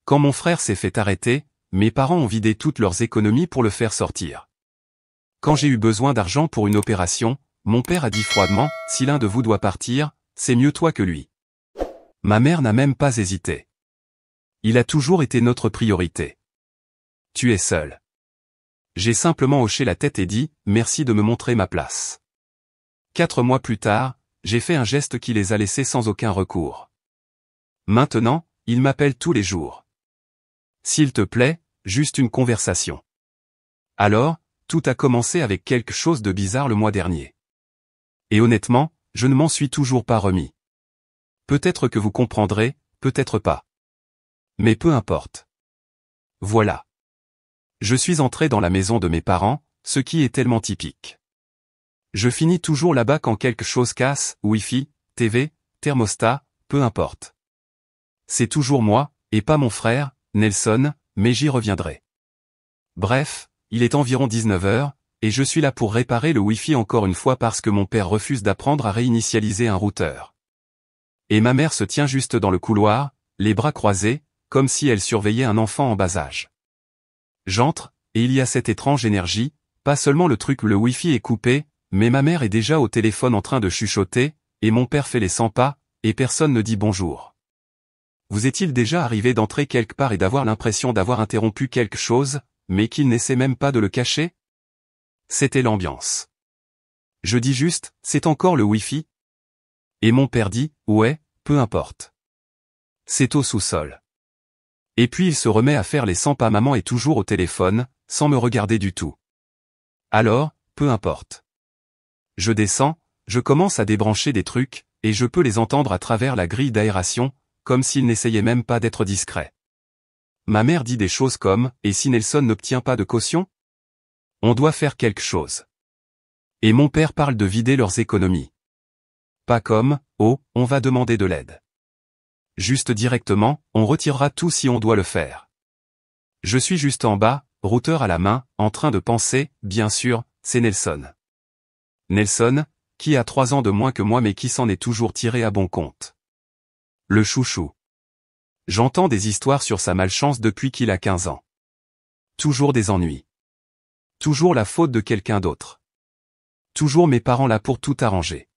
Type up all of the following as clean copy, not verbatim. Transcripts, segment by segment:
Quand mon frère s'est fait arrêter, mes parents ont vidé toutes leurs économies pour le faire sortir. Quand j'ai eu besoin d'argent pour une opération, mon père a dit froidement, si l'un de vous doit partir, c'est mieux toi que lui. Ma mère n'a même pas hésité. Il a toujours été notre priorité. Tu es seul. J'ai simplement hoché la tête et dit, merci de me montrer ma place. 4 mois plus tard, j'ai fait un geste qui les a laissés sans aucun recours. Maintenant, ils m'appellent tous les jours. S'il te plaît, juste une conversation. Alors, tout a commencé avec quelque chose de bizarre le mois dernier. Et honnêtement, je ne m'en suis toujours pas remis. Peut-être que vous comprendrez, peut-être pas. Mais peu importe. Voilà. Je suis entré dans la maison de mes parents, ce qui est tellement typique. Je finis toujours là-bas quand quelque chose casse, Wi-Fi, TV, thermostat, peu importe. C'est toujours moi, et pas mon frère, Nelson, mais j'y reviendrai. Bref, il est environ 19 h, et je suis là pour réparer le Wi-Fi encore une fois parce que mon père refuse d'apprendre à réinitialiser un routeur. Et ma mère se tient juste dans le couloir, les bras croisés, comme si elle surveillait un enfant en bas âge. J'entre, et il y a cette étrange énergie, pas seulement le Wi-Fi est coupé, mais ma mère est déjà au téléphone en train de chuchoter, et mon père fait les 100 pas, et personne ne dit bonjour. Vous est-il déjà arrivé d'entrer quelque part et d'avoir l'impression d'avoir interrompu quelque chose, mais qu'il n'essaie même pas de le cacher? C'était l'ambiance. Je dis juste, c'est encore le Wi-Fi? Et mon père dit, ouais, peu importe. C'est au sous-sol. Et puis il se remet à faire les 100 pas, maman est toujours au téléphone, sans me regarder du tout. Alors, peu importe. Je descends, je commence à débrancher des trucs, et je peux les entendre à travers la grille d'aération, comme s'ils n'essayaient même pas d'être discrets. Ma mère dit des choses comme, et si Nelson n'obtient pas de caution? On doit faire quelque chose. Et mon père parle de vider leurs économies. Pas comme, oh, on va demander de l'aide. Juste directement, on retirera tout si on doit le faire. Je suis juste en bas, routeur à la main, en train de penser, bien sûr, c'est Nelson. Nelson, qui a 3 ans de moins que moi mais qui s'en est toujours tiré à bon compte. Le chouchou. J'entends des histoires sur sa malchance depuis qu'il a 15 ans. Toujours des ennuis. Toujours la faute de quelqu'un d'autre. Toujours mes parents là pour tout arranger.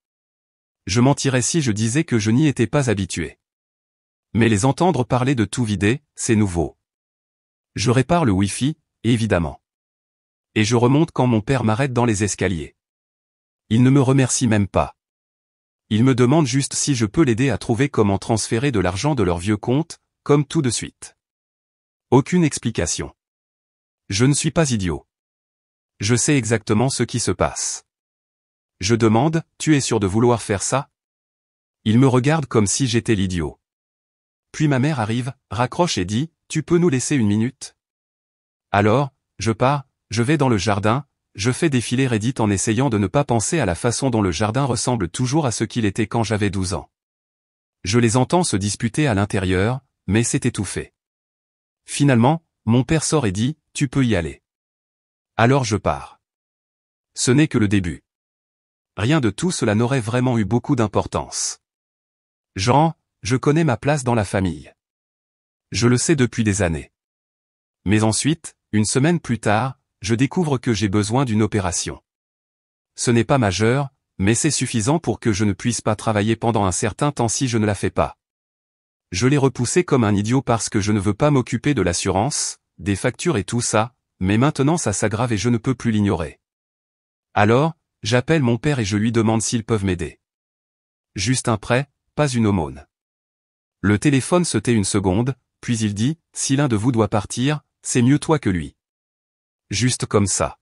Je mentirais si je disais que je n'y étais pas habitué. Mais les entendre parler de tout vider, c'est nouveau. Je répare le Wi-Fi, évidemment. Et je remonte quand mon père m'arrête dans les escaliers. Il ne me remercie même pas. Il me demande juste si je peux l'aider à trouver comment transférer de l'argent de leur vieux compte, comme tout de suite. Aucune explication. Je ne suis pas idiot. Je sais exactement ce qui se passe. Je demande, tu es sûr de vouloir faire ça? Il me regarde comme si j'étais l'idiot. Puis ma mère arrive, raccroche et dit, tu peux nous laisser 1 minute? Alors, je pars, je vais dans le jardin, je fais défiler Reddit en essayant de ne pas penser à la façon dont le jardin ressemble toujours à ce qu'il était quand j'avais 12 ans. Je les entends se disputer à l'intérieur, mais c'est étouffé. Finalement, mon père sort et dit, tu peux y aller. Alors je pars. Ce n'est que le début. Rien de tout cela n'aurait vraiment eu beaucoup d'importance. Jean, je connais ma place dans la famille. Je le sais depuis des années. Mais ensuite, 1 semaine plus tard, je découvre que j'ai besoin d'une opération. Ce n'est pas majeur, mais c'est suffisant pour que je ne puisse pas travailler pendant un certain temps si je ne la fais pas. Je l'ai repoussé comme un idiot parce que je ne veux pas m'occuper de l'assurance, des factures et tout ça, mais maintenant ça s'aggrave et je ne peux plus l'ignorer. Alors, j'appelle mon père et je lui demande s'ils peuvent m'aider. Juste un prêt, pas une aumône. Le téléphone se tait 1 seconde, puis il dit, si l'un de vous doit partir, c'est mieux toi que lui. Juste comme ça.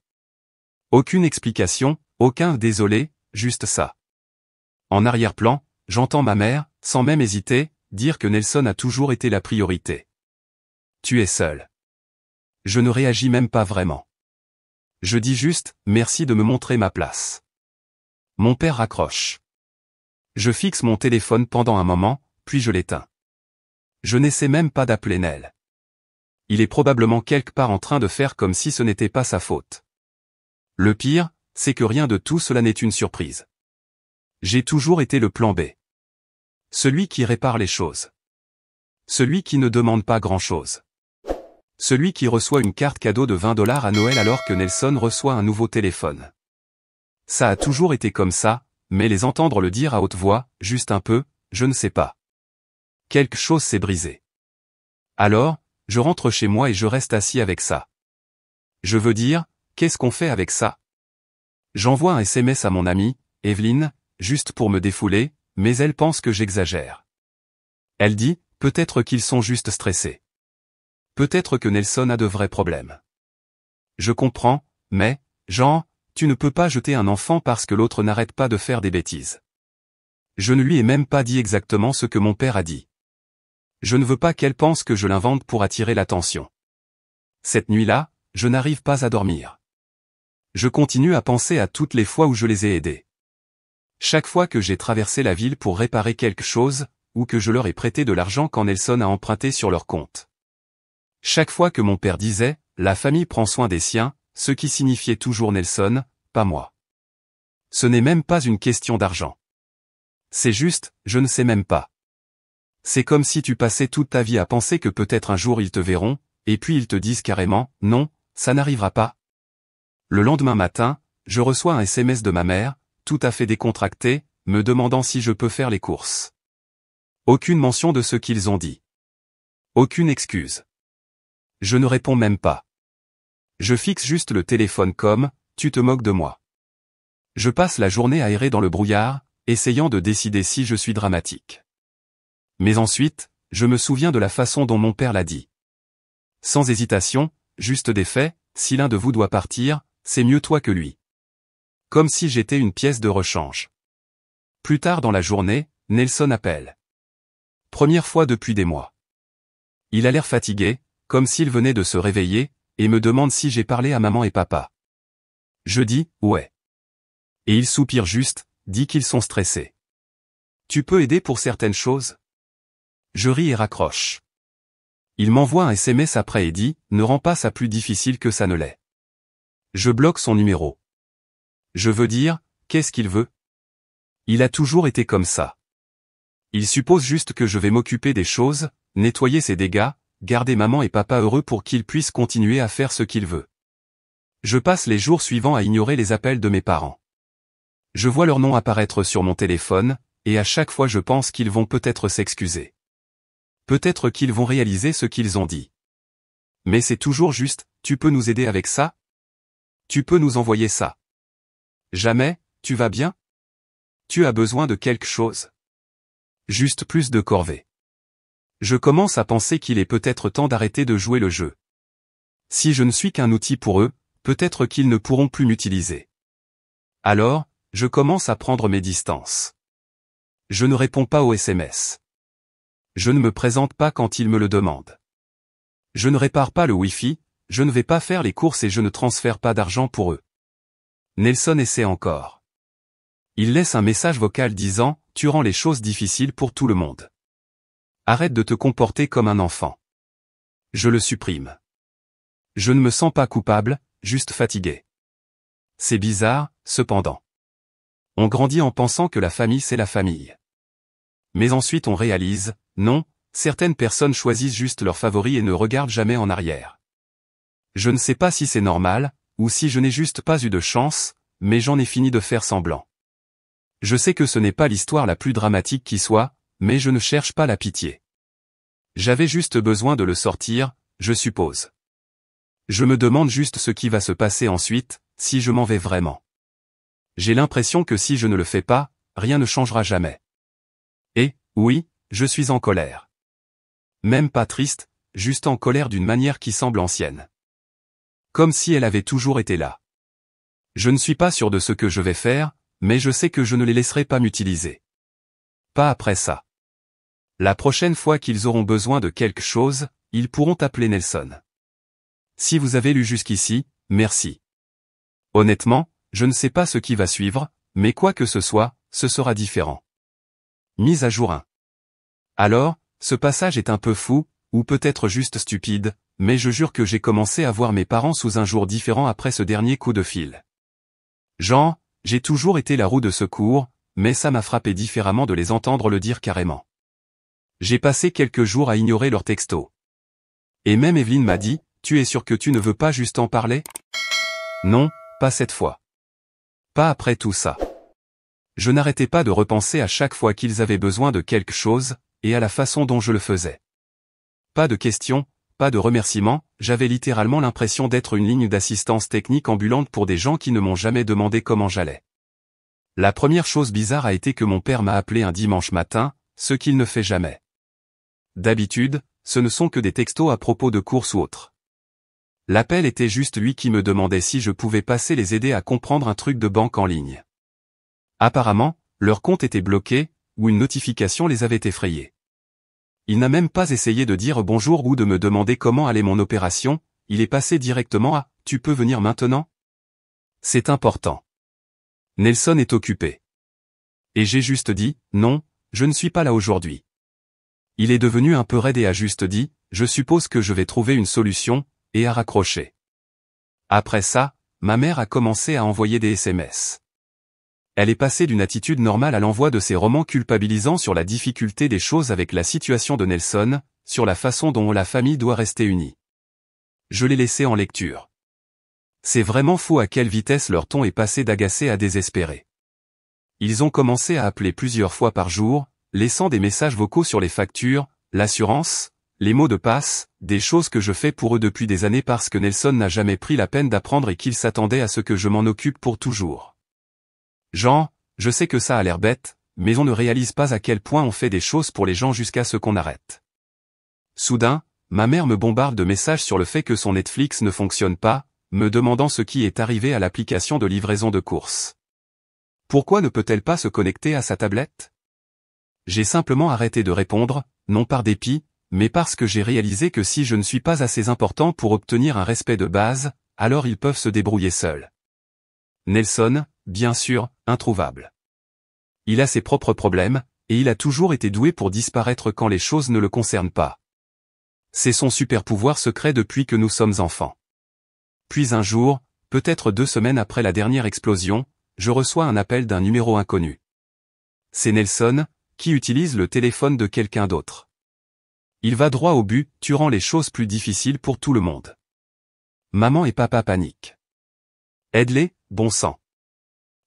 Aucune explication, aucun désolé, juste ça. En arrière-plan, j'entends ma mère, sans même hésiter, dire que Nelson a toujours été la priorité. Tu es seul. Je ne réagis même pas vraiment. Je dis juste, merci de me montrer ma place. Mon père raccroche. Je fixe mon téléphone pendant un moment, puis je l'éteins. Je n'essaie même pas d'appeler Nel. Il est probablement quelque part en train de faire comme si ce n'était pas sa faute. Le pire, c'est que rien de tout cela n'est une surprise. J'ai toujours été le plan B. Celui qui répare les choses. Celui qui ne demande pas grand-chose. Celui qui reçoit une carte cadeau de 20 $ à Noël alors que Nelson reçoit un nouveau téléphone. Ça a toujours été comme ça, mais les entendre le dire à haute voix, juste un peu, je ne sais pas. Quelque chose s'est brisé. Alors, je rentre chez moi et je reste assis avec ça. Je veux dire, qu'est-ce qu'on fait avec ça? J'envoie un SMS à mon amie, Evelyne, juste pour me défouler, mais elle pense que j'exagère. Elle dit, peut-être qu'ils sont juste stressés. Peut-être que Nelson a de vrais problèmes. Je comprends, mais, Jean, tu ne peux pas jeter un enfant parce que l'autre n'arrête pas de faire des bêtises. Je ne lui ai même pas dit exactement ce que mon père a dit. Je ne veux pas qu'elle pense que je l'invente pour attirer l'attention. Cette nuit-là, je n'arrive pas à dormir. Je continue à penser à toutes les fois où je les ai aidés. Chaque fois que j'ai traversé la ville pour réparer quelque chose, ou que je leur ai prêté de l'argent quand Nelson a emprunté sur leur compte. Chaque fois que mon père disait, la famille prend soin des siens, ce qui signifiait toujours Nelson, pas moi. Ce n'est même pas une question d'argent. C'est juste, je ne sais même pas. C'est comme si tu passais toute ta vie à penser que peut-être un jour ils te verront, et puis ils te disent carrément, non, ça n'arrivera pas. Le lendemain matin, je reçois un SMS de ma mère, tout à fait décontracté, me demandant si je peux faire les courses. Aucune mention de ce qu'ils ont dit. Aucune excuse. Je ne réponds même pas. Je fixe juste le téléphone comme, tu te moques de moi. Je passe la journée à errer dans le brouillard, essayant de décider si je suis dramatique. Mais ensuite, je me souviens de la façon dont mon père l'a dit. Sans hésitation, juste des faits, si l'un de vous doit partir, c'est mieux toi que lui. Comme si j'étais une pièce de rechange. Plus tard dans la journée, Nelson appelle. Première fois depuis des mois. Il a l'air fatigué, comme s'il venait de se réveiller, et me demande si j'ai parlé à maman et papa. Je dis, ouais. Et il soupire juste, dit qu'ils sont stressés. Tu peux aider pour certaines choses? Je ris et raccroche. Il m'envoie un SMS après et dit, ne rends pas ça plus difficile que ça ne l'est. Je bloque son numéro. Je veux dire, qu'est-ce qu'il veut? Il a toujours été comme ça. Il suppose juste que je vais m'occuper des choses, nettoyer ses dégâts, garder maman et papa heureux pour qu'ils puissent continuer à faire ce qu'il veut. Je passe les jours suivants à ignorer les appels de mes parents. Je vois leur nom apparaître sur mon téléphone, et à chaque fois je pense qu'ils vont peut-être s'excuser. Peut-être qu'ils vont réaliser ce qu'ils ont dit. Mais c'est toujours juste, tu peux nous aider avec ça? Tu peux nous envoyer ça? Jamais, tu vas bien? Tu as besoin de quelque chose? Juste plus de corvée. Je commence à penser qu'il est peut-être temps d'arrêter de jouer le jeu. Si je ne suis qu'un outil pour eux, peut-être qu'ils ne pourront plus m'utiliser. Alors, je commence à prendre mes distances. Je ne réponds pas aux SMS. Je ne me présente pas quand ils me le demandent. Je ne répare pas le Wi-Fi, je ne vais pas faire les courses et je ne transfère pas d'argent pour eux. Nelson essaie encore. Il laisse un message vocal disant, tu rends les choses difficiles pour tout le monde. Arrête de te comporter comme un enfant. Je le supprime. Je ne me sens pas coupable, juste fatigué. C'est bizarre, cependant. On grandit en pensant que la famille c'est la famille. Mais ensuite on réalise, non, certaines personnes choisissent juste leurs favoris et ne regardent jamais en arrière. Je ne sais pas si c'est normal, ou si je n'ai juste pas eu de chance, mais j'en ai fini de faire semblant. Je sais que ce n'est pas l'histoire la plus dramatique qui soit, mais je ne cherche pas la pitié. J'avais juste besoin de le sortir, je suppose. Je me demande juste ce qui va se passer ensuite, si je m'en vais vraiment. J'ai l'impression que si je ne le fais pas, rien ne changera jamais. Et, oui, je suis en colère. Même pas triste, juste en colère d'une manière qui semble ancienne. Comme si elle avait toujours été là. Je ne suis pas sûr de ce que je vais faire, mais je sais que je ne les laisserai pas m'utiliser. Pas après ça. La prochaine fois qu'ils auront besoin de quelque chose, ils pourront appeler Nelson. Si vous avez lu jusqu'ici, merci. Honnêtement, je ne sais pas ce qui va suivre, mais quoi que ce soit, ce sera différent. Mise à jour 1. Alors, ce passage est un peu fou, ou peut-être juste stupide, mais je jure que j'ai commencé à voir mes parents sous un jour différent après ce dernier coup de fil. Jean, j'ai toujours été la roue de secours, mais ça m'a frappé différemment de les entendre le dire carrément. J'ai passé quelques jours à ignorer leurs textos. Et même Evelyne m'a dit, tu es sûr que tu ne veux pas juste en parler? Non, pas cette fois. Pas après tout ça. Je n'arrêtais pas de repenser à chaque fois qu'ils avaient besoin de quelque chose, et à la façon dont je le faisais. Pas de questions, pas de remerciements, j'avais littéralement l'impression d'être une ligne d'assistance technique ambulante pour des gens qui ne m'ont jamais demandé comment j'allais. La première chose bizarre a été que mon père m'a appelé un dimanche matin, ce qu'il ne fait jamais. D'habitude, ce ne sont que des textos à propos de courses ou autres. L'appel était juste lui qui me demandait si je pouvais passer les aider à comprendre un truc de banque en ligne. Apparemment, leur compte était bloqué, ou une notification les avait effrayés. Il n'a même pas essayé de dire bonjour ou de me demander comment allait mon opération, il est passé directement à « Tu peux venir maintenant ?» C'est important. Nelson est occupé. Et j'ai juste dit « Non, je ne suis pas là aujourd'hui. » Il est devenu un peu raide et a juste dit « Je suppose que je vais trouver une solution » et a raccroché. Après ça, ma mère a commencé à envoyer des SMS. Elle est passée d'une attitude normale à l'envoi de ses romans culpabilisants sur la difficulté des choses avec la situation de Nelson, sur la façon dont la famille doit rester unie. Je l'ai laissé en lecture. C'est vraiment fou à quelle vitesse leur ton est passé d'agacé à désespéré. Ils ont commencé à appeler plusieurs fois par jour, laissant des messages vocaux sur les factures, l'assurance, les mots de passe, des choses que je fais pour eux depuis des années parce que Nelson n'a jamais pris la peine d'apprendre et qu'il s'attendait à ce que je m'en occupe pour toujours. Jean, je sais que ça a l'air bête, mais on ne réalise pas à quel point on fait des choses pour les gens jusqu'à ce qu'on arrête. Soudain, ma mère me bombarde de messages sur le fait que son Netflix ne fonctionne pas, me demandant ce qui est arrivé à l'application de livraison de courses. Pourquoi ne peut-elle pas se connecter à sa tablette? J'ai simplement arrêté de répondre, non par dépit, mais parce que j'ai réalisé que si je ne suis pas assez important pour obtenir un respect de base, alors ils peuvent se débrouiller seuls. Nelson, bien sûr, introuvable. Il a ses propres problèmes, et il a toujours été doué pour disparaître quand les choses ne le concernent pas. C'est son super pouvoir secret depuis que nous sommes enfants. Puis un jour, peut-être 2 semaines après la dernière explosion, je reçois un appel d'un numéro inconnu. C'est Nelson, qui utilise le téléphone de quelqu'un d'autre. Il va droit au but, tuant les choses plus difficiles pour tout le monde. Maman et papa paniquent. Aide-les, bon sang.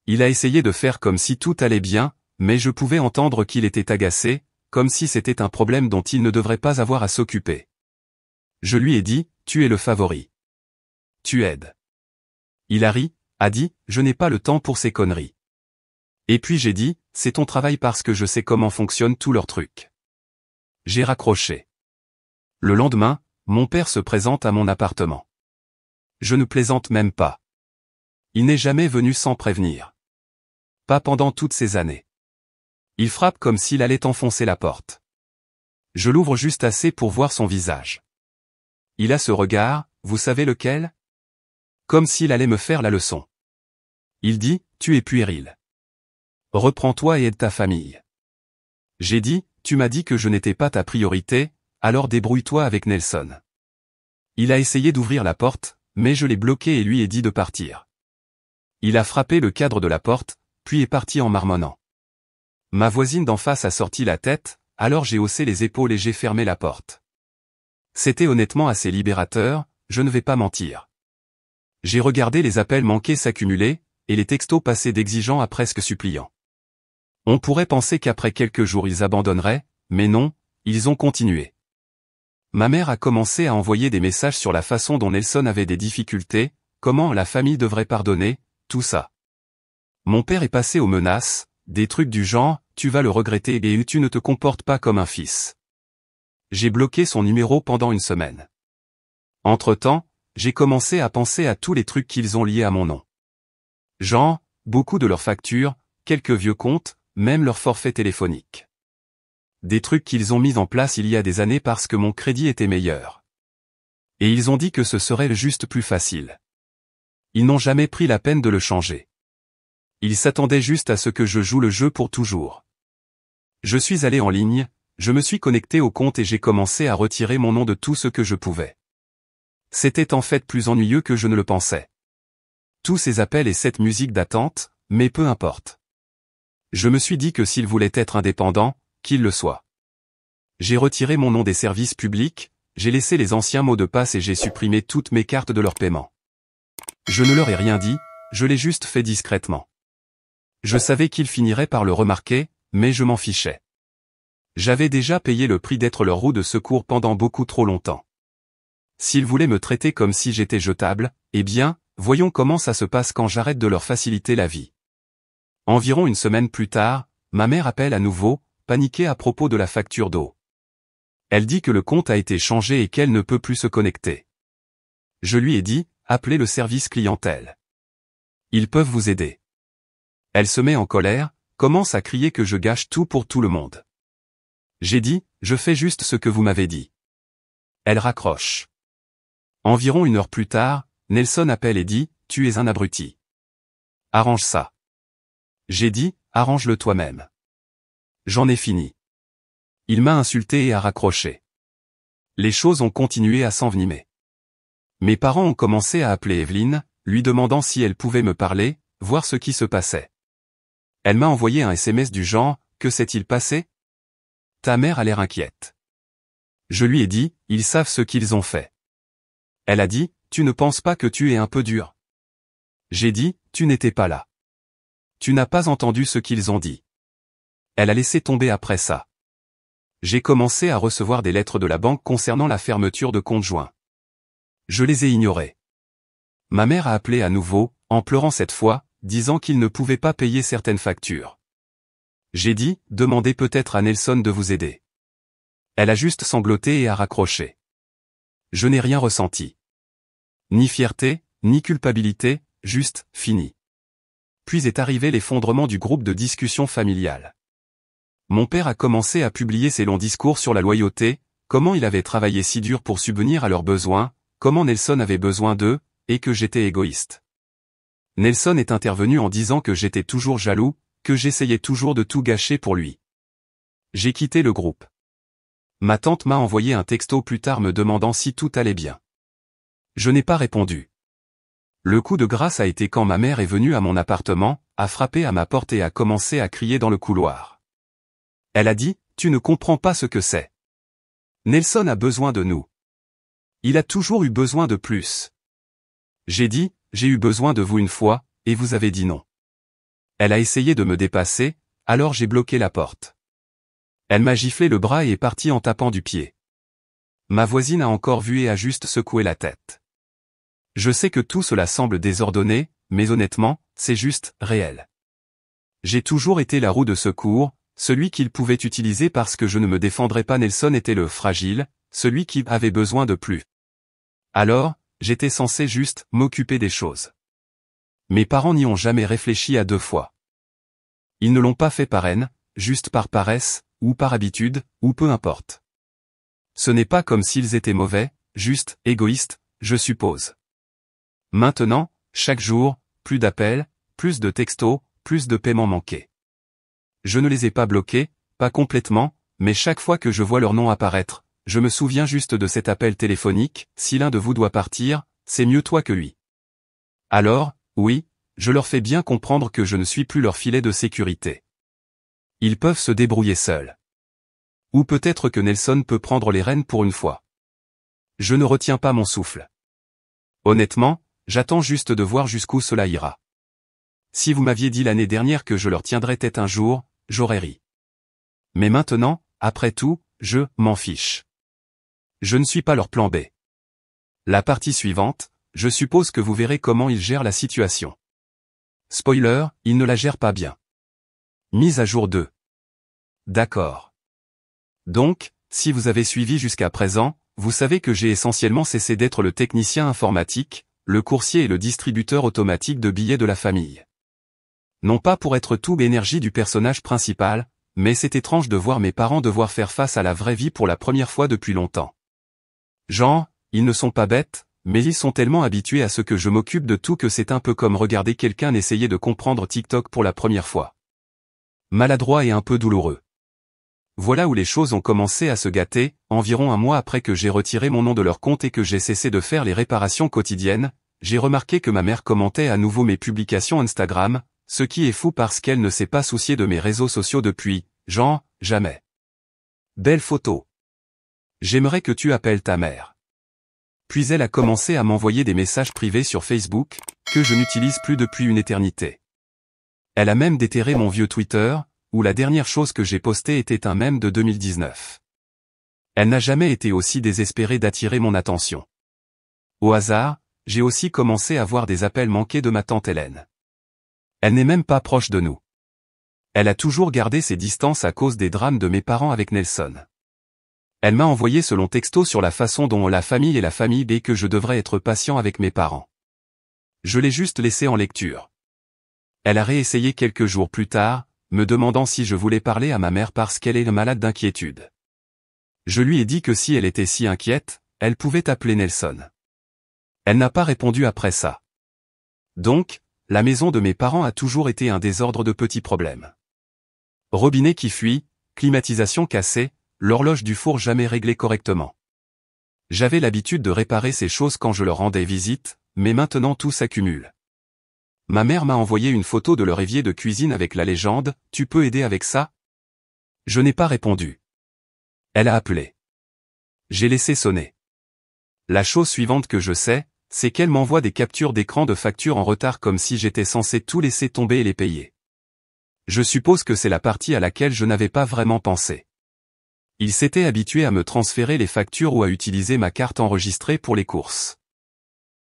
Il a essayé de faire comme si tout allait bien, mais je pouvais entendre qu'il était agacé, comme si c'était un problème dont il ne devrait pas avoir à s'occuper. Je lui ai dit, tu es le favori. Tu aides. Il a ri, a dit, je n'ai pas le temps pour ces conneries. Et puis j'ai dit, c'est ton travail parce que je sais comment fonctionne tout leur truc. J'ai raccroché. Le lendemain, mon père se présente à mon appartement. Je ne plaisante même pas. Il n'est jamais venu sans prévenir. Pas pendant toutes ces années. Il frappe comme s'il allait enfoncer la porte. Je l'ouvre juste assez pour voir son visage. Il a ce regard, vous savez lequel? Comme s'il allait me faire la leçon. Il dit, tu es puéril. Reprends-toi et aide ta famille. J'ai dit, tu m'as dit que je n'étais pas ta priorité, alors débrouille-toi avec Nelson. Il a essayé d'ouvrir la porte, mais je l'ai bloqué et lui ai dit de partir. Il a frappé le cadre de la porte, puis est parti en marmonnant. Ma voisine d'en face a sorti la tête, alors j'ai haussé les épaules et j'ai fermé la porte. C'était honnêtement assez libérateur, je ne vais pas mentir. J'ai regardé les appels manqués s'accumuler, et les textos passer d'exigeants à presque suppliants. On pourrait penser qu'après quelques jours ils abandonneraient, mais non, ils ont continué. Ma mère a commencé à envoyer des messages sur la façon dont Nelson avait des difficultés, comment la famille devrait pardonner, tout ça. Mon père est passé aux menaces, des trucs du genre, tu vas le regretter et tu ne te comportes pas comme un fils. J'ai bloqué son numéro pendant 1 semaine. Entre-temps, j'ai commencé à penser à tous les trucs qu'ils ont liés à mon nom. Genre, beaucoup de leurs factures, quelques vieux comptes, même leur forfait téléphonique. Des trucs qu'ils ont mis en place il y a des années parce que mon crédit était meilleur. Et ils ont dit que ce serait juste plus facile. Ils n'ont jamais pris la peine de le changer. Ils s'attendaient juste à ce que je joue le jeu pour toujours. Je suis allé en ligne, je me suis connecté au compte et j'ai commencé à retirer mon nom de tout ce que je pouvais. C'était en fait plus ennuyeux que je ne le pensais. Tous ces appels et cette musique d'attente, mais peu importe. Je me suis dit que s'il voulait être indépendant, qu'il le soit. J'ai retiré mon nom des services publics, j'ai laissé les anciens mots de passe et j'ai supprimé toutes mes cartes de leur paiement. Je ne leur ai rien dit, je l'ai juste fait discrètement. Je savais qu'ils finiraient par le remarquer, mais je m'en fichais. J'avais déjà payé le prix d'être leur roue de secours pendant beaucoup trop longtemps. S'ils voulaient me traiter comme si j'étais jetable, eh bien, voyons comment ça se passe quand j'arrête de leur faciliter la vie. Environ une semaine plus tard, ma mère appelle à nouveau, paniquée à propos de la facture d'eau. Elle dit que le compte a été changé et qu'elle ne peut plus se connecter. Je lui ai dit, appelez le service clientèle. Ils peuvent vous aider. Elle se met en colère, commence à crier que je gâche tout pour tout le monde. J'ai dit, je fais juste ce que vous m'avez dit. Elle raccroche. Environ une heure plus tard, Nelson appelle et dit, tu es un abruti. Arrange ça. J'ai dit, arrange-le toi-même. J'en ai fini. Il m'a insulté et a raccroché. Les choses ont continué à s'envenimer. Mes parents ont commencé à appeler Evelyne, lui demandant si elle pouvait me parler, voir ce qui se passait. Elle m'a envoyé un SMS du genre, que s'est-il passé? Ta mère a l'air inquiète. Je lui ai dit, ils savent ce qu'ils ont fait. Elle a dit, tu ne penses pas que tu es un peu dur? J'ai dit, tu n'étais pas là. Tu n'as pas entendu ce qu'ils ont dit. Elle a laissé tomber après ça. J'ai commencé à recevoir des lettres de la banque concernant la fermeture de comptes joints. Je les ai ignorées. Ma mère a appelé à nouveau, en pleurant cette fois, disant qu'il ne pouvait pas payer certaines factures. J'ai dit, demandez peut-être à Nelson de vous aider. Elle a juste sangloté et a raccroché. Je n'ai rien ressenti. Ni fierté, ni culpabilité, juste, fini. Puis est arrivé l'effondrement du groupe de discussion familiale. Mon père a commencé à publier ses longs discours sur la loyauté, comment il avait travaillé si dur pour subvenir à leurs besoins, comment Nelson avait besoin d'eux, et que j'étais égoïste. Nelson est intervenu en disant que j'étais toujours jaloux, que j'essayais toujours de tout gâcher pour lui. J'ai quitté le groupe. Ma tante m'a envoyé un texto plus tard me demandant si tout allait bien. Je n'ai pas répondu. Le coup de grâce a été quand ma mère est venue à mon appartement, a frappé à ma porte et a commencé à crier dans le couloir. Elle a dit, tu ne comprends pas ce que c'est. Nelson a besoin de nous. Il a toujours eu besoin de plus. J'ai dit, j'ai eu besoin de vous une fois, et vous avez dit non. Elle a essayé de me dépasser, alors j'ai bloqué la porte. Elle m'a giflé le bras et est partie en tapant du pied. Ma voisine a encore vu et a juste secoué la tête. Je sais que tout cela semble désordonné, mais honnêtement, c'est juste réel. J'ai toujours été la roue de secours, celui qu'il pouvait utiliser parce que je ne me défendrais pas. Nelson était le fragile, celui qui avait besoin de plus. Alors, j'étais censé juste m'occuper des choses. Mes parents n'y ont jamais réfléchi à deux fois. Ils ne l'ont pas fait par haine, juste par paresse, ou par habitude, ou peu importe. Ce n'est pas comme s'ils étaient mauvais, juste égoïstes, je suppose. Maintenant, chaque jour, plus d'appels, plus de textos, plus de paiements manqués. Je ne les ai pas bloqués, pas complètement, mais chaque fois que je vois leur nom apparaître, je me souviens juste de cet appel téléphonique, si l'un de vous doit partir, c'est mieux toi que lui. Alors, oui, je leur fais bien comprendre que je ne suis plus leur filet de sécurité. Ils peuvent se débrouiller seuls. Ou peut-être que Nelson peut prendre les rênes pour une fois. Je ne retiens pas mon souffle. Honnêtement, j'attends juste de voir jusqu'où cela ira. Si vous m'aviez dit l'année dernière que je leur tiendrais tête un jour, j'aurais ri. Mais maintenant, après tout, je m'en fiche. Je ne suis pas leur plan B. La partie suivante, je suppose que vous verrez comment ils gèrent la situation. Spoiler, ils ne la gèrent pas bien. Mise à jour 2. D'accord. Donc, si vous avez suivi jusqu'à présent, vous savez que j'ai essentiellement cessé d'être le technicien informatique, le coursier et le distributeur automatique de billets de la famille. Non pas pour être tout l'énergie du personnage principal, mais c'est étrange de voir mes parents devoir faire face à la vraie vie pour la première fois depuis longtemps. Genre, ils ne sont pas bêtes, mais ils sont tellement habitués à ce que je m'occupe de tout que c'est un peu comme regarder quelqu'un essayer de comprendre TikTok pour la première fois. Maladroit et un peu douloureux. Voilà où les choses ont commencé à se gâter, environ un mois après que j'ai retiré mon nom de leur compte et que j'ai cessé de faire les réparations quotidiennes, j'ai remarqué que ma mère commentait à nouveau mes publications Instagram, ce qui est fou parce qu'elle ne s'est pas souciée de mes réseaux sociaux depuis, genre, jamais. Belle photo. J'aimerais que tu appelles ta mère. Puis elle a commencé à m'envoyer des messages privés sur Facebook, que je n'utilise plus depuis une éternité. Elle a même déterré mon vieux Twitter, où la dernière chose que j'ai postée était un mème de 2019. Elle n'a jamais été aussi désespérée d'attirer mon attention. Au hasard, j'ai aussi commencé à voir des appels manqués de ma tante Hélène. Elle n'est même pas proche de nous. Elle a toujours gardé ses distances à cause des drames de mes parents avec Nelson. Elle m'a envoyé ce long texto sur la façon dont la famille et que je devrais être patient avec mes parents. Je l'ai juste laissé en lecture. Elle a réessayé quelques jours plus tard, me demandant si je voulais parler à ma mère parce qu'elle est malade d'inquiétude. Je lui ai dit que si elle était si inquiète, elle pouvait appeler Nelson. Elle n'a pas répondu après ça. Donc, la maison de mes parents a toujours été un désordre de petits problèmes. Robinet qui fuit, climatisation cassée, l'horloge du four jamais réglée correctement. J'avais l'habitude de réparer ces choses quand je leur rendais visite, mais maintenant tout s'accumule. Ma mère m'a envoyé une photo de leur évier de cuisine avec la légende « Tu peux aider avec ça ?» Je n'ai pas répondu. Elle a appelé. J'ai laissé sonner. La chose suivante que je sais, c'est qu'elle m'envoie des captures d'écran de factures en retard comme si j'étais censé tout laisser tomber et les payer. Je suppose que c'est la partie à laquelle je n'avais pas vraiment pensé. Ils s'étaient habitués à me transférer les factures ou à utiliser ma carte enregistrée pour les courses.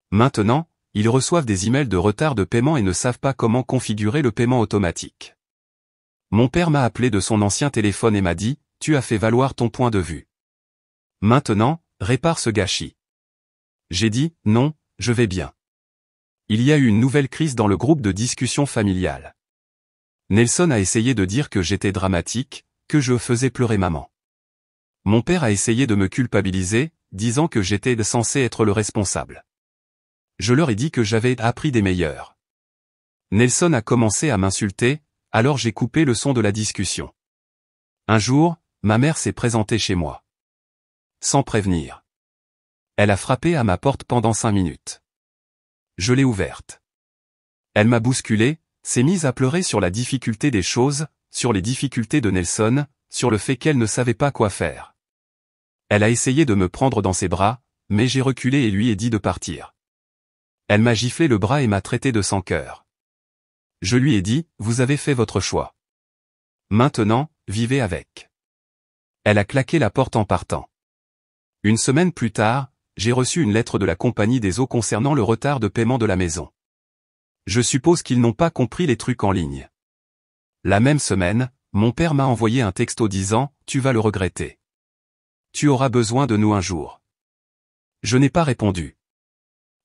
Maintenant, ils reçoivent des emails de retard de paiement et ne savent pas comment configurer le paiement automatique. Mon père m'a appelé de son ancien téléphone et m'a dit « Tu as fait valoir ton point de vue. Maintenant, répare ce gâchis. » J'ai dit « Non, je vais bien. » Il y a eu une nouvelle crise dans le groupe de discussion familiale. Nelson a essayé de dire que j'étais dramatique, que je faisais pleurer maman. Mon père a essayé de me culpabiliser, disant que j'étais censé être le responsable. Je leur ai dit que j'avais appris des meilleurs. Nelson a commencé à m'insulter, alors j'ai coupé le son de la discussion. Un jour, ma mère s'est présentée chez moi. Sans prévenir. Elle a frappé à ma porte pendant 5 minutes. Je l'ai ouverte. Elle m'a bousculé, s'est mise à pleurer sur la difficulté des choses, sur les difficultés de Nelson, sur le fait qu'elle ne savait pas quoi faire. Elle a essayé de me prendre dans ses bras, mais j'ai reculé et lui ai dit de partir. Elle m'a giflé le bras et m'a traité de sans-cœur. Je lui ai dit, vous avez fait votre choix. Maintenant, vivez avec. Elle a claqué la porte en partant. Une semaine plus tard, j'ai reçu une lettre de la compagnie des eaux concernant le retard de paiement de la maison. Je suppose qu'ils n'ont pas compris les trucs en ligne. La même semaine, mon père m'a envoyé un texto disant « Tu vas le regretter. Tu auras besoin de nous un jour. » Je n'ai pas répondu.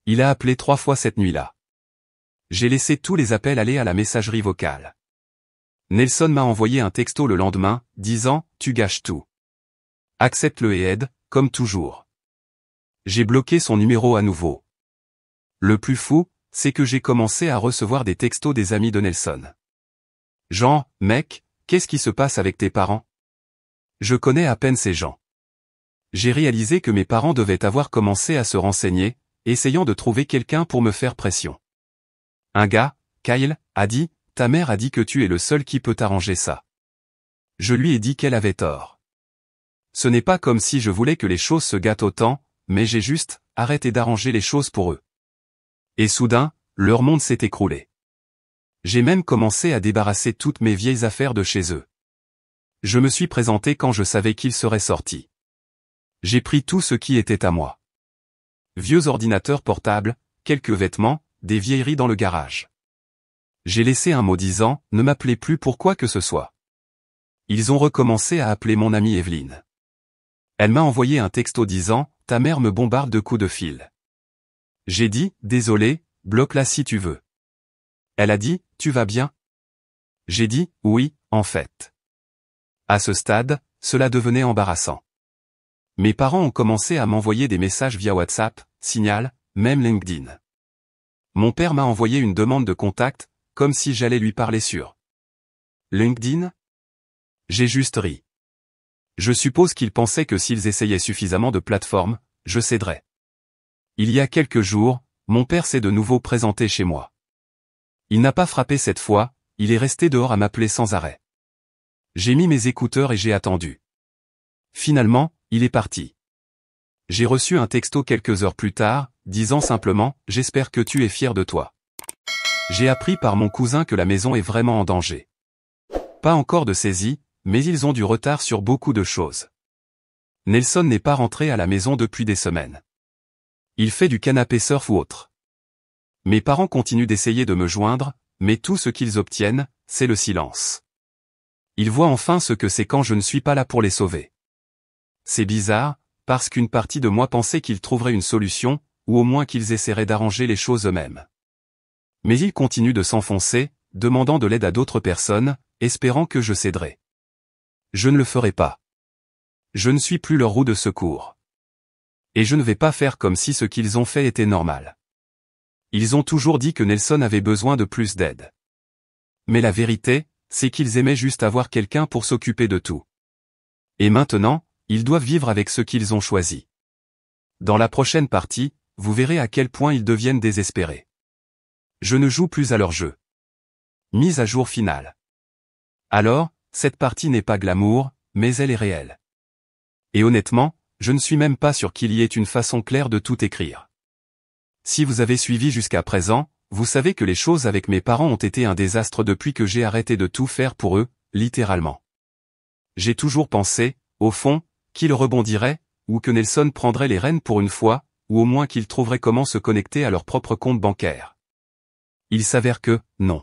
Il a appelé 3 fois cette nuit-là. J'ai laissé tous les appels aller à la messagerie vocale. Nelson m'a envoyé un texto le lendemain, disant « Tu gâches tout. Accepte-le et aide, comme toujours. » J'ai bloqué son numéro à nouveau. Le plus fou, c'est que j'ai commencé à recevoir des textos des amis de Nelson. Genre, mec, qu'est-ce qui se passe avec tes parents? Je connais à peine ces gens. J'ai réalisé que mes parents devaient avoir commencé à se renseigner, essayant de trouver quelqu'un pour me faire pression. Un gars, Kyle, a dit, ta mère a dit que tu es le seul qui peut t'arranger ça. Je lui ai dit qu'elle avait tort. Ce n'est pas comme si je voulais que les choses se gâtent autant, mais j'ai juste arrêté d'arranger les choses pour eux. Et soudain, leur monde s'est écroulé. J'ai même commencé à débarrasser toutes mes vieilles affaires de chez eux. Je me suis présenté quand je savais qu'ils seraient sortis. J'ai pris tout ce qui était à moi. Vieux ordinateurs portables, quelques vêtements, des vieilleries dans le garage. J'ai laissé un mot disant « Ne m'appelez plus pour quoi que ce soit ». Ils ont recommencé à appeler mon amie Evelyne. Elle m'a envoyé un texto disant « Ta mère me bombarde de coups de fil. » J'ai dit « Désolé, bloque-la si tu veux. » Elle a dit « Tu vas bien ?» J'ai dit « Oui, en fait. » À ce stade, cela devenait embarrassant. Mes parents ont commencé à m'envoyer des messages via WhatsApp, Signal, même LinkedIn. Mon père m'a envoyé une demande de contact, comme si j'allais lui parler sur LinkedIn. J'ai juste ri. Je suppose qu'ils pensaient que s'ils essayaient suffisamment de plateformes, je céderais. Il y a quelques jours, mon père s'est de nouveau présenté chez moi. Il n'a pas frappé cette fois, il est resté dehors à m'appeler sans arrêt. J'ai mis mes écouteurs et j'ai attendu. Finalement, il est parti. J'ai reçu un texto quelques heures plus tard, disant simplement « J'espère que tu es fier de toi ». J'ai appris par mon cousin que la maison est vraiment en danger. Pas encore de saisie, mais ils ont du retard sur beaucoup de choses. Nelson n'est pas rentré à la maison depuis des semaines. Il fait du canapé surf ou autre. Mes parents continuent d'essayer de me joindre, mais tout ce qu'ils obtiennent, c'est le silence. Ils voient enfin ce que c'est quand je ne suis pas là pour les sauver. C'est bizarre, parce qu'une partie de moi pensait qu'ils trouveraient une solution, ou au moins qu'ils essaieraient d'arranger les choses eux-mêmes. Mais ils continuent de s'enfoncer, demandant de l'aide à d'autres personnes, espérant que je céderai. Je ne le ferai pas. Je ne suis plus leur roue de secours. Et je ne vais pas faire comme si ce qu'ils ont fait était normal. Ils ont toujours dit que Nelson avait besoin de plus d'aide. Mais la vérité, c'est qu'ils aimaient juste avoir quelqu'un pour s'occuper de tout. Et maintenant, ils doivent vivre avec ce qu'ils ont choisi. Dans la prochaine partie, vous verrez à quel point ils deviennent désespérés. Je ne joue plus à leur jeu. Mise à jour finale. Alors, cette partie n'est pas glamour, mais elle est réelle. Et honnêtement, je ne suis même pas sûr qu'il y ait une façon claire de tout écrire. Si vous avez suivi jusqu'à présent, vous savez que les choses avec mes parents ont été un désastre depuis que j'ai arrêté de tout faire pour eux, littéralement. J'ai toujours pensé, au fond, qu'ils rebondiraient, ou que Nelson prendrait les rênes pour une fois, ou au moins qu'ils trouveraient comment se connecter à leur propre compte bancaire. Il s'avère que, non.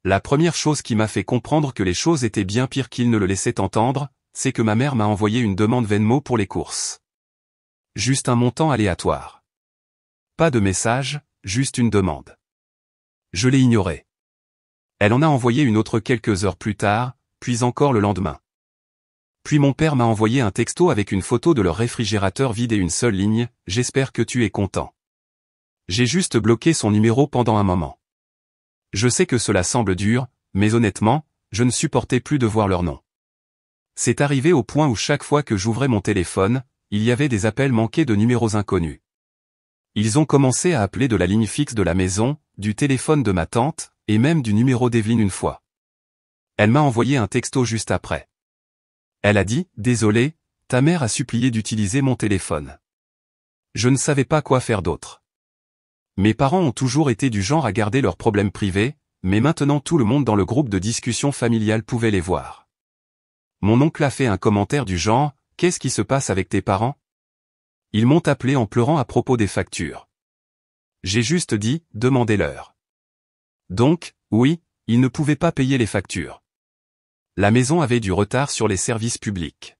La première chose qui m'a fait comprendre que les choses étaient bien pires qu'ils ne le laissaient entendre, c'est que ma mère m'a envoyé une demande Venmo pour les courses. Juste un montant aléatoire. Pas de message, juste une demande. Je l'ai ignorée. Elle en a envoyé une autre quelques heures plus tard, puis encore le lendemain. Puis mon père m'a envoyé un texto avec une photo de leur réfrigérateur vide et une seule ligne, « J'espère que tu es content ». J'ai juste bloqué son numéro pendant un moment. Je sais que cela semble dur, mais honnêtement, je ne supportais plus de voir leur nom. C'est arrivé au point où chaque fois que j'ouvrais mon téléphone, il y avait des appels manqués de numéros inconnus. Ils ont commencé à appeler de la ligne fixe de la maison, du téléphone de ma tante, et même du numéro d'Evelyne une fois. Elle m'a envoyé un texto juste après. Elle a dit « Désolé, ta mère a supplié d'utiliser mon téléphone. » Je ne savais pas quoi faire d'autre. Mes parents ont toujours été du genre à garder leurs problèmes privés, mais maintenant tout le monde dans le groupe de discussion familiale pouvait les voir. Mon oncle a fait un commentaire du genre « Qu'est-ce qui se passe avec tes parents ?» Ils m'ont appelé en pleurant à propos des factures. J'ai juste dit « Demandez-leur ». Donc, oui, ils ne pouvaient pas payer les factures. La maison avait du retard sur les services publics.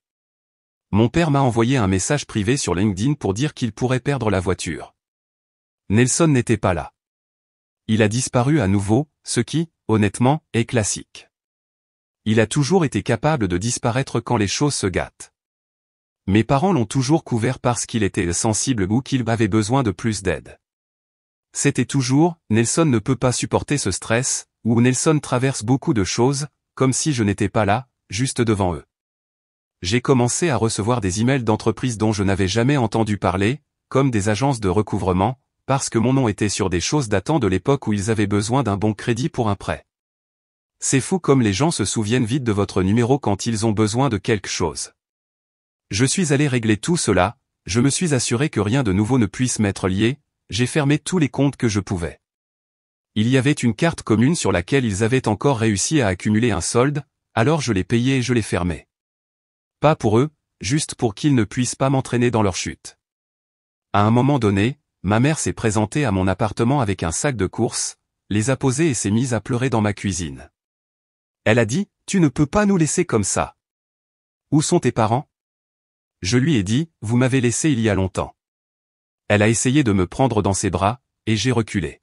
Mon père m'a envoyé un message privé sur LinkedIn pour dire qu'il pourrait perdre la voiture. Nelson n'était pas là. Il a disparu à nouveau, ce qui, honnêtement, est classique. Il a toujours été capable de disparaître quand les choses se gâtent. Mes parents l'ont toujours couvert parce qu'il était sensible ou qu'il avait besoin de plus d'aide. C'était toujours, Nelson ne peut pas supporter ce stress, ou Nelson traverse beaucoup de choses, comme si je n'étais pas là, juste devant eux. J'ai commencé à recevoir des emails d'entreprises dont je n'avais jamais entendu parler, comme des agences de recouvrement, parce que mon nom était sur des choses datant de l'époque où ils avaient besoin d'un bon crédit pour un prêt. C'est fou comme les gens se souviennent vite de votre numéro quand ils ont besoin de quelque chose. Je suis allé régler tout cela, je me suis assuré que rien de nouveau ne puisse m'être lié, j'ai fermé tous les comptes que je pouvais. Il y avait une carte commune sur laquelle ils avaient encore réussi à accumuler un solde, alors je l'ai payé et je l'ai fermé. Pas pour eux, juste pour qu'ils ne puissent pas m'entraîner dans leur chute. À un moment donné, ma mère s'est présentée à mon appartement avec un sac de courses, les a posés et s'est mise à pleurer dans ma cuisine. Elle a dit, « Tu ne peux pas nous laisser comme ça. » « Où sont tes parents ?» Je lui ai dit, « Vous m'avez laissé il y a longtemps. » Elle a essayé de me prendre dans ses bras, et j'ai reculé.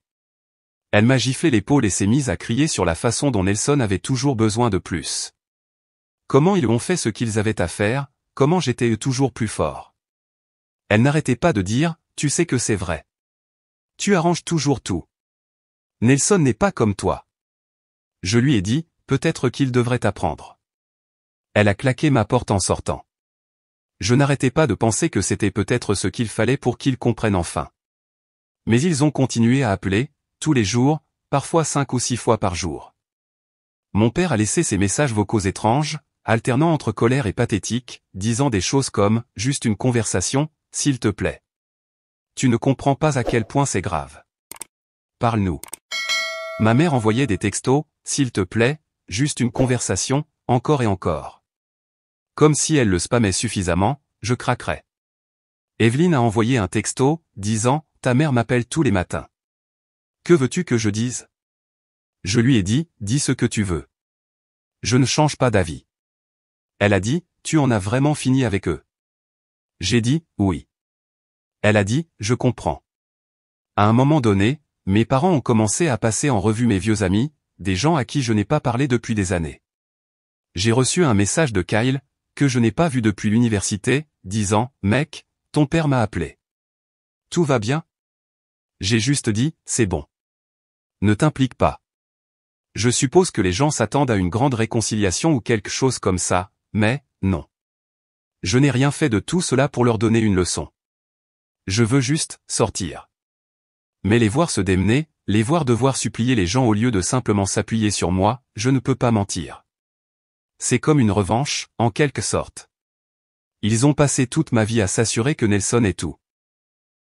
Elle m'a giflé l'épaule et s'est mise à crier sur la façon dont Nelson avait toujours besoin de plus. Comment ils ont fait ce qu'ils avaient à faire, comment j'étais toujours plus fort. Elle n'arrêtait pas de dire, « Tu sais que c'est vrai. Tu arranges toujours tout. Nelson n'est pas comme toi. » Je lui ai dit, « Peut-être qu'il devrait apprendre. » Elle a claqué ma porte en sortant. Je n'arrêtais pas de penser que c'était peut-être ce qu'il fallait pour qu'ils comprennent enfin. Mais ils ont continué à appeler, tous les jours, parfois 5 ou 6 fois par jour. Mon père a laissé ces messages vocaux étranges, alternant entre colère et pathétique, disant des choses comme « juste une conversation », s'il te plaît. Tu ne comprends pas à quel point c'est grave. Parle-nous. Ma mère envoyait des textos, s'il te plaît, juste une conversation, encore et encore. Comme si elle le spammait suffisamment, je craquerais. Evelyne a envoyé un texto, disant, ta mère m'appelle tous les matins. Que veux-tu que je dise? Je lui ai dit, dis ce que tu veux. Je ne change pas d'avis. Elle a dit, tu en as vraiment fini avec eux. J'ai dit, oui. Elle a dit, je comprends. À un moment donné, mes parents ont commencé à passer en revue mes vieux amis, des gens à qui je n'ai pas parlé depuis des années. J'ai reçu un message de Kyle, que je n'ai pas vu depuis l'université, disant, mec, ton père m'a appelé. Tout va bien? J'ai juste dit, c'est bon. Ne t'implique pas. Je suppose que les gens s'attendent à une grande réconciliation ou quelque chose comme ça, mais, non. Je n'ai rien fait de tout cela pour leur donner une leçon. Je veux juste sortir. Mais les voir se démener, les voir devoir supplier les gens au lieu de simplement s'appuyer sur moi, je ne peux pas mentir. C'est comme une revanche, en quelque sorte. Ils ont passé toute ma vie à s'assurer que Nelson est tout.